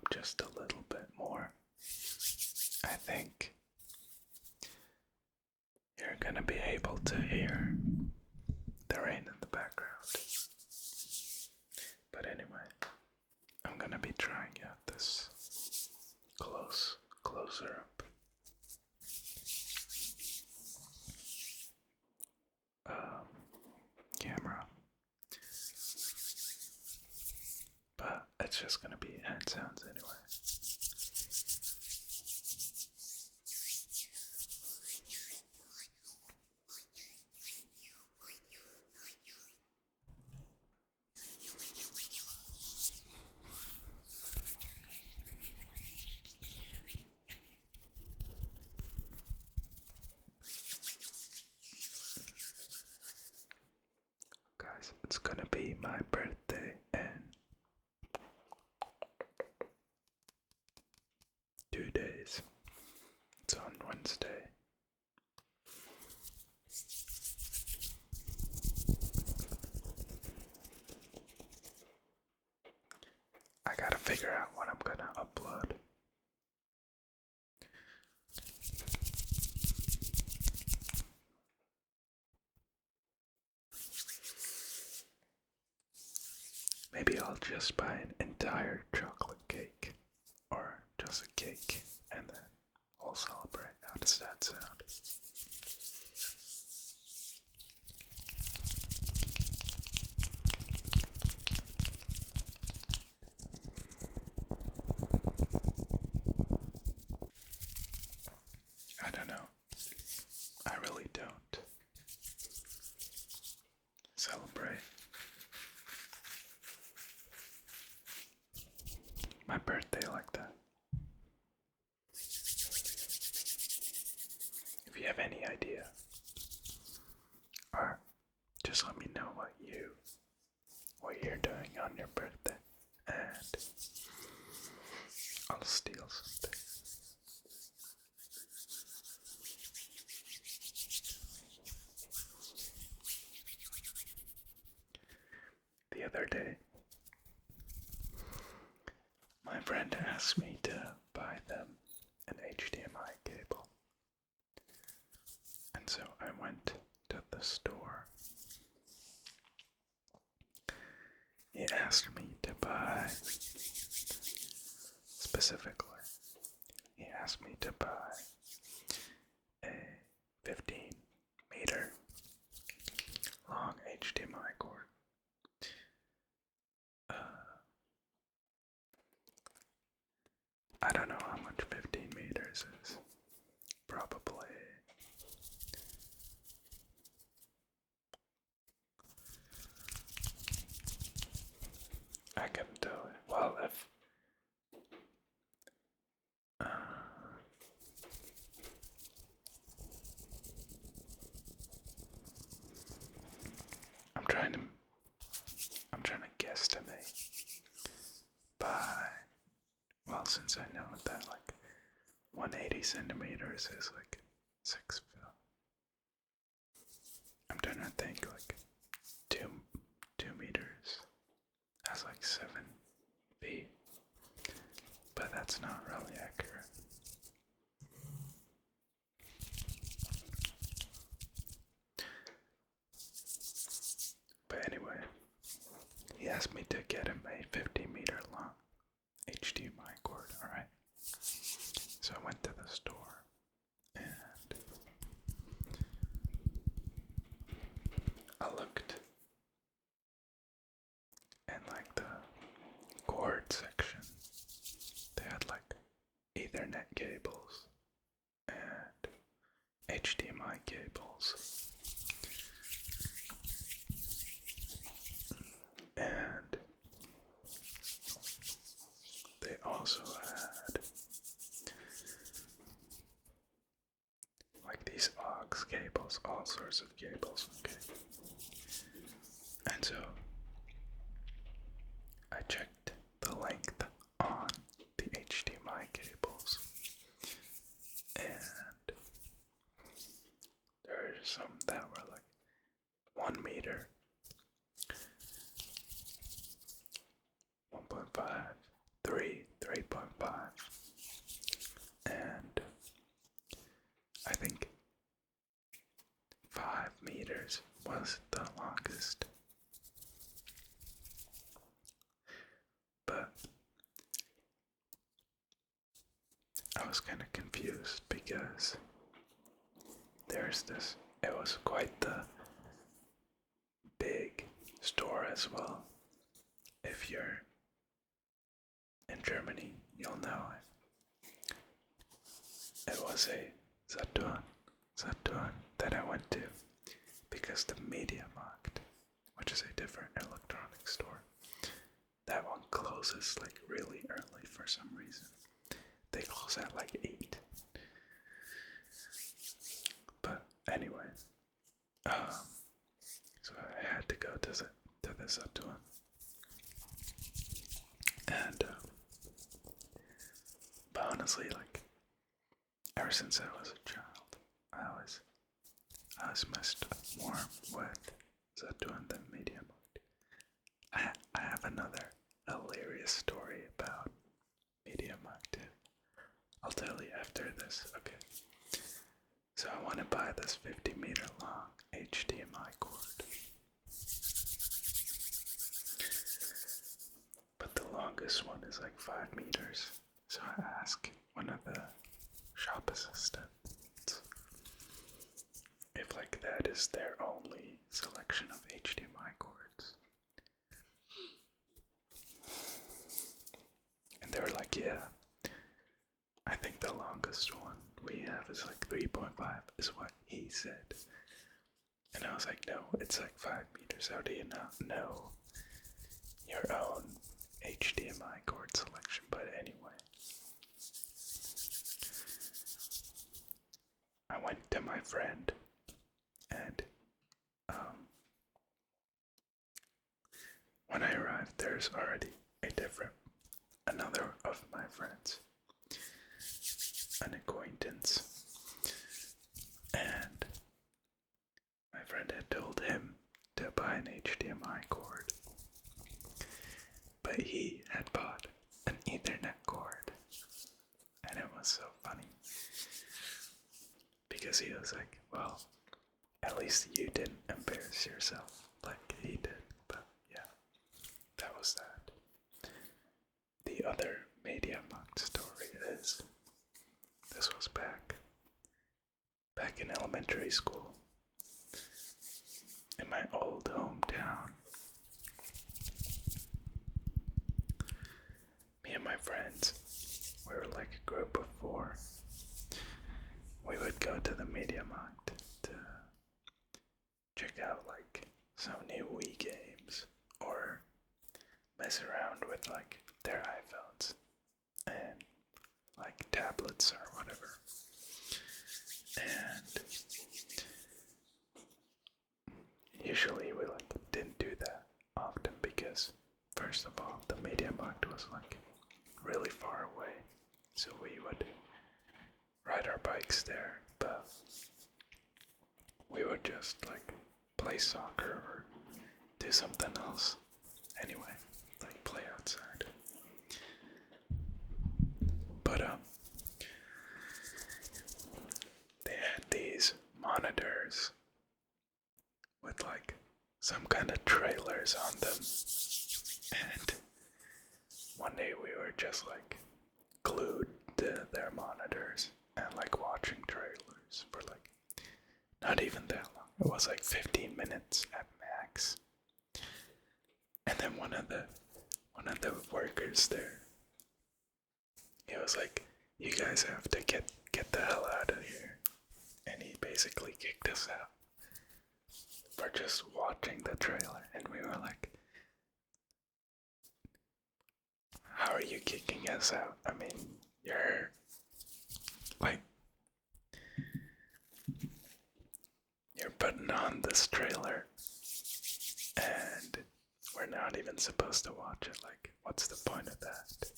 up just a little bit more, I think you're gonna be able to hear the rain in the background. But anyway, I'm gonna be trying out this closer up camera, but it's just gonna be hand sounds anyway. Guys, it's gonna be my birthday in 2 days. It's on Wednesday. I gotta figure out what I'm gonna upload. Maybe I'll just buy an entire chocolate cake, or just a cake, and then we'll celebrate. How does that sound? I don't know. I really don't celebrate my birthday like that. If you have any idea, or just let me know what you're doing on your birthday, and I'll steal something. The other day, my friend asked me to buy them an HDMI cable, and so I went to the store. He asked me to buy, specifically, he asked me to buy a 15-meter long HDMI cord. I don't know how much 15 meters is. Probably I can do it. Well, if I'm trying to guesstimate by, well, since I know that like 180 centimeters is like 6 feet. I'm trying to think like 2 meters. That's like 7 feet, but that's not really accurate. But anyway, he asked me to get him a 50-meter long HDMI cord, alright? So I went to the store and I looked in like the cord section. They had like Ethernet cables and HDMI cables. And they also had like these aux cables, all sorts of cables, okay? And so I checked the length on the HDMI cables, and there are some that were like 1 meter, 1.5, 3.5, meters was the longest. But I was kind of confused because there's this, it was quite the big store as well. If you're in Germany, you'll know it. It was a Saturn that I went to because the MediaMarkt, which is a different electronics store, that one closes like really early for some reason. They close at like 8. But anyway, so I had to go to the Saturn. And but honestly, like ever since I was a child, I was messed more with Saturn than MediaMarkt. I have another hilarious story about MediaMarkt too. I'll tell you after this. Okay. So I want to buy this 50-meter long HDMI cord. But the longest one is like 5 meters. So I ask one of the shop assistants if like that is their only selection of HDMI cords. And they were like, yeah, I think the longest one we have is like 3.5 is what he said. And I was like, no, it's like 5 meters. How do you not know your own HDMI cord selection? But anyway, I went to my friend and when I arrived, there's already another of my friends, an acquaintance, and my friend had told him to buy an HDMI cord, but he had bought an Ethernet cord, and it was so funny because he was like, well, at least you didn't embarrass yourself like he did. But yeah, that was that. The other MediaMarkt story is, this was back in elementary school in my old hometown. Me and my friends, we were like a group of 4. We would go to the MediaMarkt to check out like some new Wii games or mess around with like their iPhones and like tablets or whatever. And usually we like didn't do that often because first of all the MediaMarkt was like really far away, so we would ride our bikes there, but we would just like play soccer or do something else anyway, like play outside. But they had these monitors with like some kind of trailers on them, and one day we were just like glued to their monitors and like watching trailers for like not even that long. It was like 15 minutes at max. And then one of the workers there, he was like, you guys have to get the hell out of here. And he basically kicked us out for just watching the trailer. And we were like, how are you kicking us out? I mean, you're like, you're putting on this trailer and we're not even supposed to watch it. Like, what's the point of that?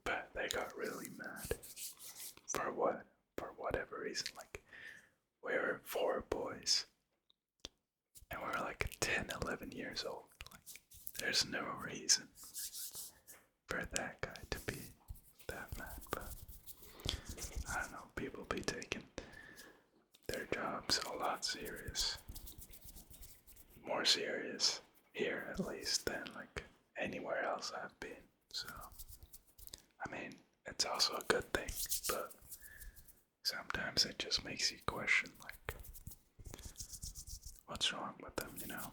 But they got really mad. For what? For whatever reason. Like, we were 4 boys and we were like 10, 11 years old. Like, there's no reason for that guy to be that mad. But I don't know, people be taking their job looks a lot serious. More serious here, at least, than like anywhere else I've been. So, I mean, it's also a good thing, but sometimes it just makes you question, like, what's wrong with them, you know?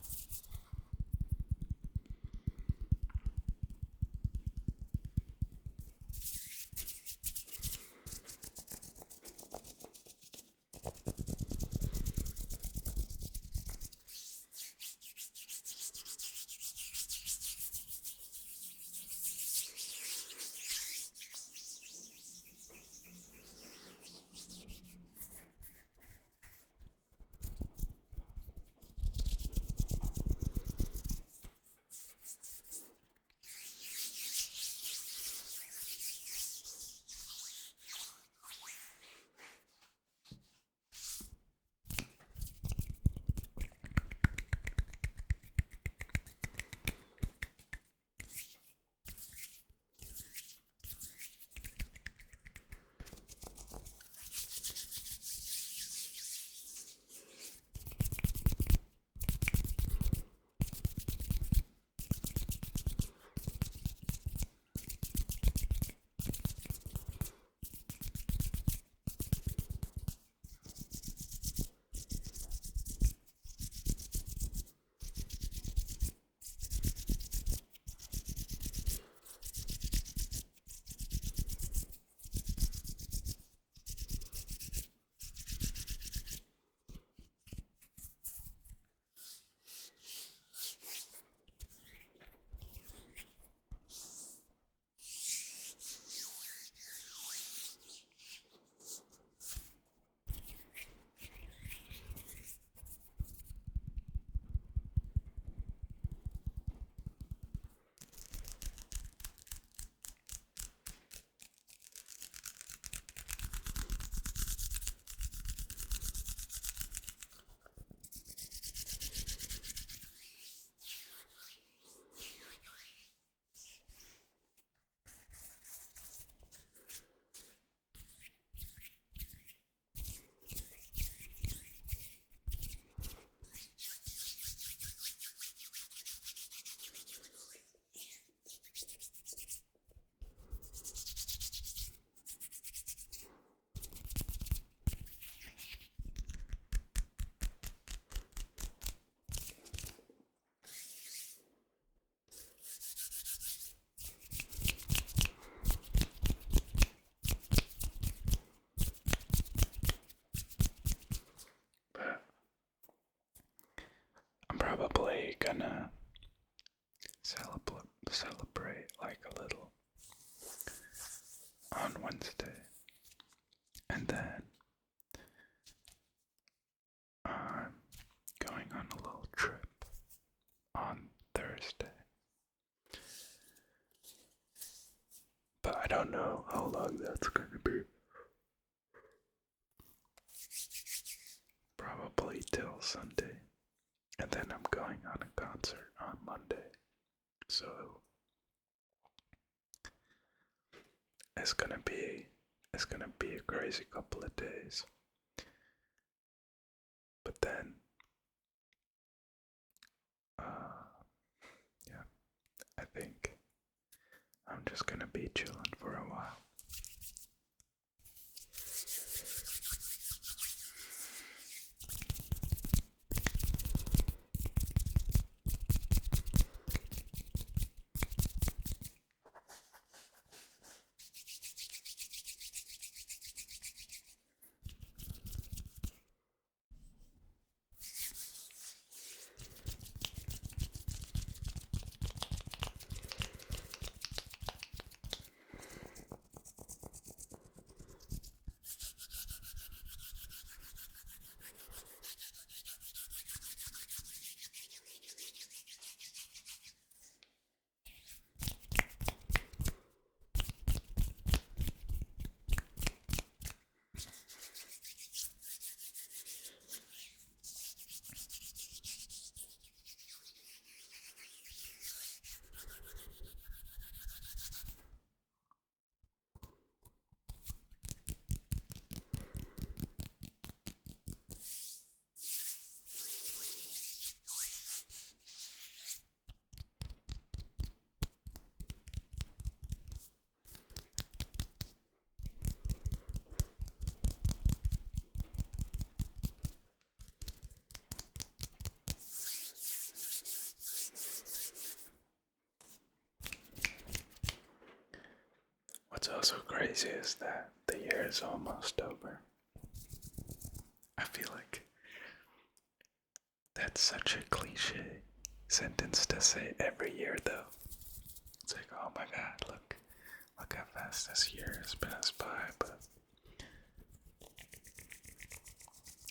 I'm probably gonna celebrate like a little on Wednesday, and then I'm going on a little trip on Thursday. But I don't know how long that's gonna be. Probably till Sunday. And then I'm going on a concert on Monday. So it's gonna be a crazy couple of days. But then yeah, I think I'm just gonna be chilling for a while. also crazy is that the year is almost over. I feel like that's such a cliche sentence to say every year, though. It's like, oh my god, look how fast this year has passed by, but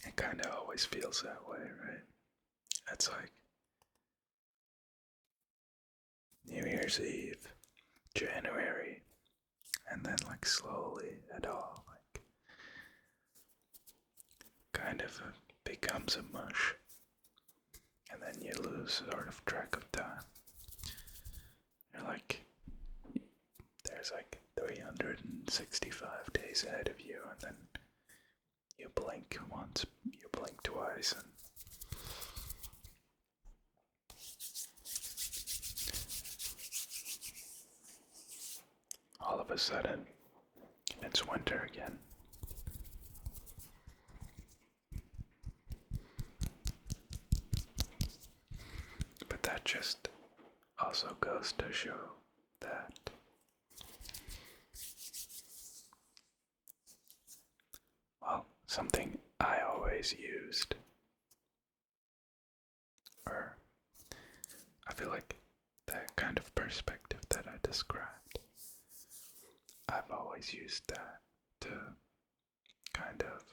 it kind of always feels that way, right? It's like New Year's Eve, January, and then like slowly it all like kind of becomes a mush, and then you lose sort of track of time. You're like, there's like 365 days ahead of you, and then you blink once, you blink twice, and all of a sudden it's winter again. But that just also goes to show that, well, something I always used, or I feel like that kind of perspective that I described, I've always used that to kind of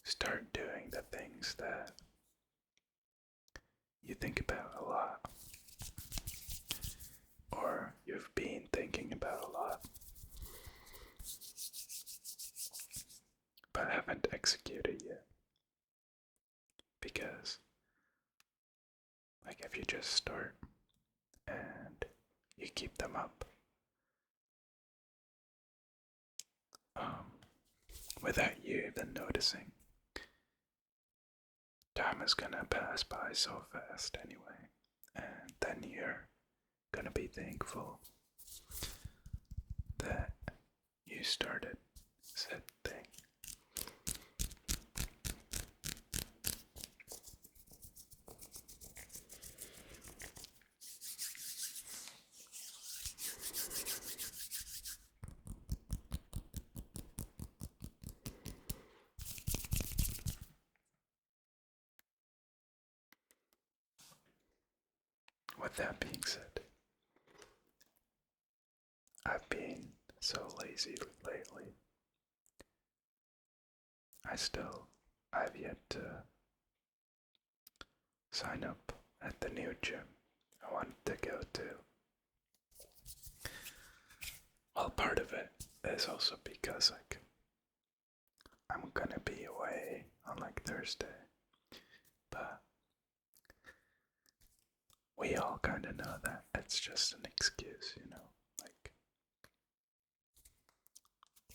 start doing the things that you think about a lot, or you've been thinking about a lot, but haven't executed yet. Because, like, if you just start and you keep them up, without you even noticing, time is gonna pass by so fast anyway, and then you're gonna be thankful that you started said thing. With that being said, I've been so lazy lately. I've yet to sign up at the new gym I wanted to go to. Well, part of it is also because, like, I'm gonna be away on, like, Thursday, but we all kind of know that it's just an excuse, you know? Like,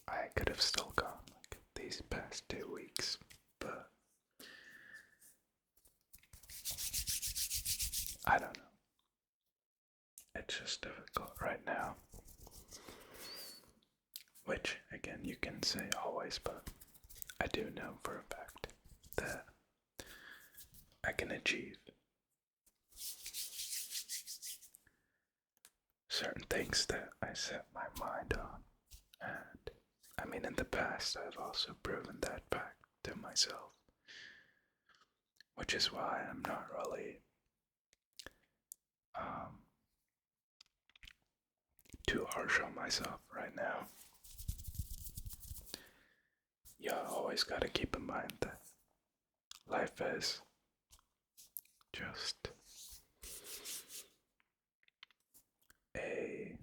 I could have still gone, like, these past 2 weeks, but I don't know. It's just difficult right now. Which, again, you can say always, but I do know for a fact that I can achieve certain things that I set my mind on. And I mean, in the past, I've also proven that back to myself, which is why I'm not really too harsh on myself right now. You always gotta keep in mind that life is just a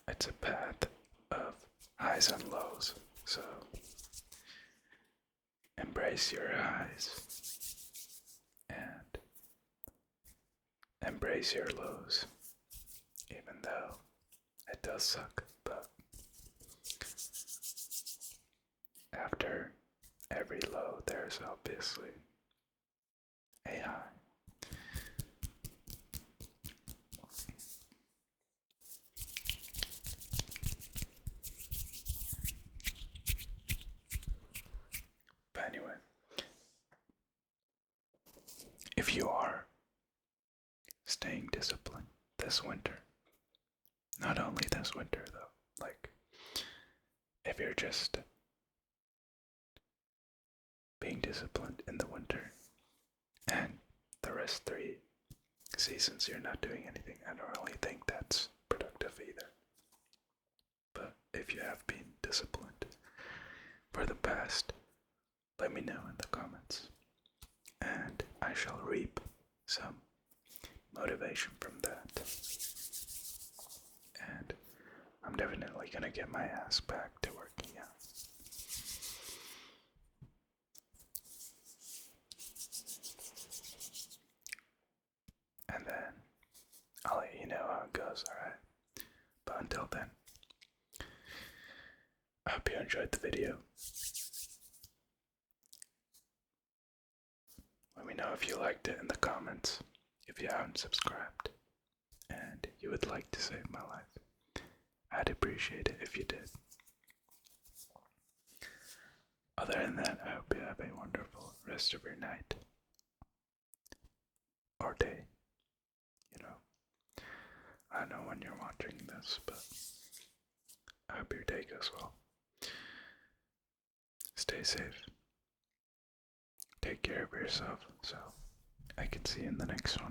it's a path of highs and lows. So embrace your highs and embrace your lows, even though it does suck, but after every low, there's obviously a high. But anyway, if you are if you're just being disciplined in the winter and the rest 3 seasons you're not doing anything, I don't really think that's productive either. But if you have been disciplined for the past, let me know in the comments, and I shall reap some motivation from that. And I'm definitely gonna get my ass back to working out. And then I'll let you know how it goes, alright? But until then, I hope you enjoyed the video. Let me know if you liked it in the comments, if you haven't subscribed, and you would like to save my life. I'd appreciate it if you did. Other than that, I hope you have a wonderful rest of your night. Or day. You know. I don't know when you're watching this, but I hope your day goes well. Stay safe. Take care of yourself, so I can see you in the next one.